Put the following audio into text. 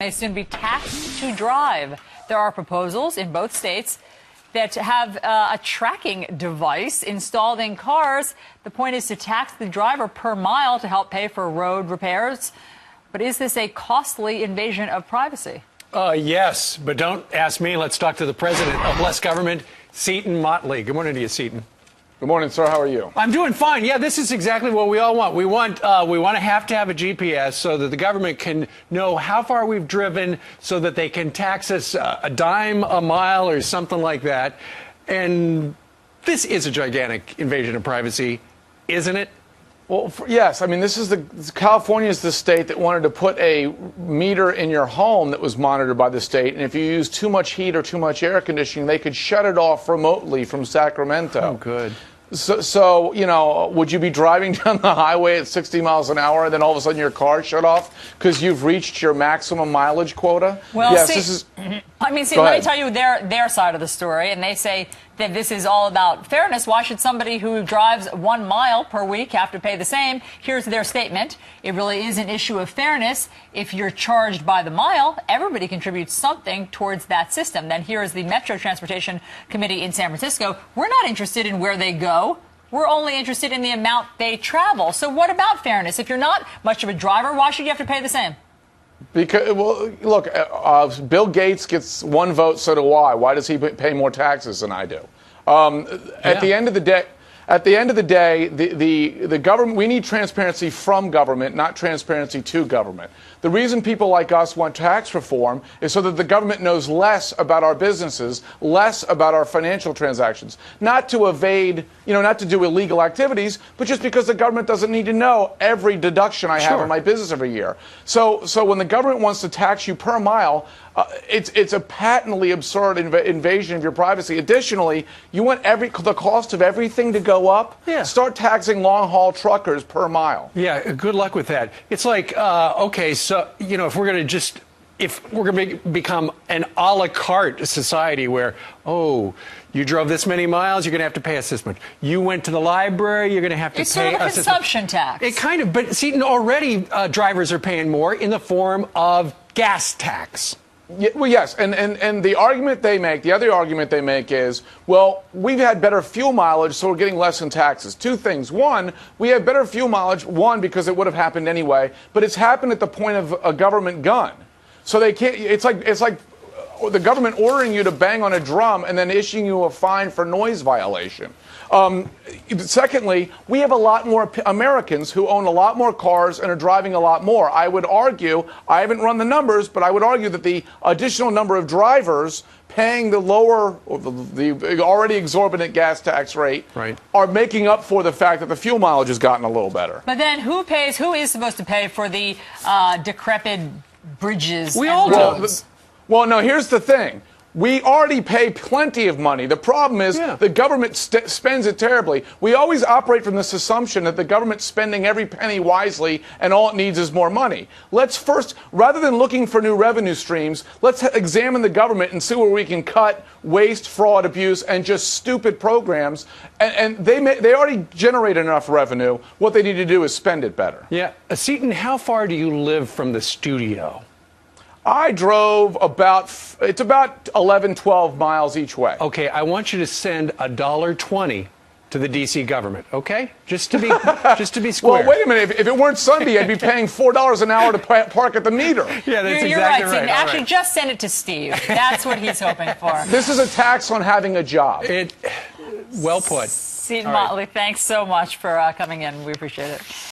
May soon be taxed to drive. There are proposals in both states that have a tracking device installed in cars. The point is to tax the driver per mile to help pay for road repairs. But is this a costly invasion of privacy? Yes, but don't ask me. Let's talk to the president of Less Government, Seton Motley. Good morning to you, Seton. Good morning, sir. How are you? I'm doing fine. Yeah, this is exactly what we all want. We want to have a GPS so that the government can know how far we've driven, so that they can tax us a dime a mile or something like that. And this is a gigantic invasion of privacy, isn't it? Well, yes. I mean, California is the state that wanted to put a meter in your home that was monitored by the state. And if you use too much heat or too much air conditioning, they could shut it off remotely from Sacramento. Oh, good. So, you know, would you be driving down the highway at 60 miles an hour and then all of a sudden your car shut off because you've reached your maximum mileage quota? Well, yes, see, this is... let me tell you their side of the story, and they say that this is all about fairness. Why should somebody who drives 1 mile per week have to pay the same? Here's their statement. It really is an issue of fairness. If you're charged by the mile, everybody contributes something towards that system. Then here is the Metro Transportation Committee in San Francisco. We're not interested in where they go. We're only interested in the amount they travel. So what about fairness? If you're not much of a driver, why should you have to pay the same? Because, well, look, Bill Gates gets one vote, so do I. Why does he pay more taxes than I do? At the end of the day, the government, we need transparency from government, not transparency to government. The reason people like us want tax reform is so that the government knows less about our businesses, less about our financial transactions, not to evade, not to do illegal activities, but just because the government doesn't need to know every deduction I have in my business every year. So when the government wants to tax you per mile, it's a patently absurd invasion of your privacy. Additionally, you want the cost of everything to go up? Yeah. Start taxing long-haul truckers per mile. Yeah, good luck with that. It's like, okay, so, if we're going to become an a la carte society where, oh, you drove this many miles, you're going to have to pay us this much. You went to the library, you're going to have to pay us. It's sort of a consumption tax. It kind of, but see, already drivers are paying more in the form of gas tax. Yeah, well, yes, and the argument they make, the other argument they make is, well, we've had better fuel mileage, so we're getting less in taxes. Two things. One, we have better fuel mileage, because it would have happened anyway, but it's happened at the point of a government gun. So they can't, it's like the government ordering you to bang on a drum and then issuing you a fine for noise violation. Secondly, we have a lot more Americans who own a lot more cars and are driving a lot more. I would argue, I haven't run the numbers, but I would argue that the additional number of drivers paying the lower, or the already exorbitant gas tax rate are making up for the fact that the fuel mileage has gotten a little better. But then who is supposed to pay for the decrepit bridges? We all do. Well, no, here's the thing. We already pay plenty of money. The problem is the government spends it terribly. We always operate from this assumption that the government's spending every penny wisely and all it needs is more money. Let's first, rather than looking for new revenue streams, let's examine the government and see where we can cut waste, fraud, abuse, and just stupid programs. And they already generate enough revenue. What they need to do is spend it better. Yeah. Seton, how far do you live from the studio? I drove it's about 11, 12 miles each way. Okay, I want you to send $1.20 to the D.C. government, okay? Just to be square. Well, wait a minute. If it weren't Sunday, I'd be paying $4 an hour to park at the meter. Yeah, that's you're exactly right. right. Actually, just send it to Steve. That's what he's hoping for. This is a tax on having a job. Well put. Seton Motley, thanks so much for coming in. We appreciate it.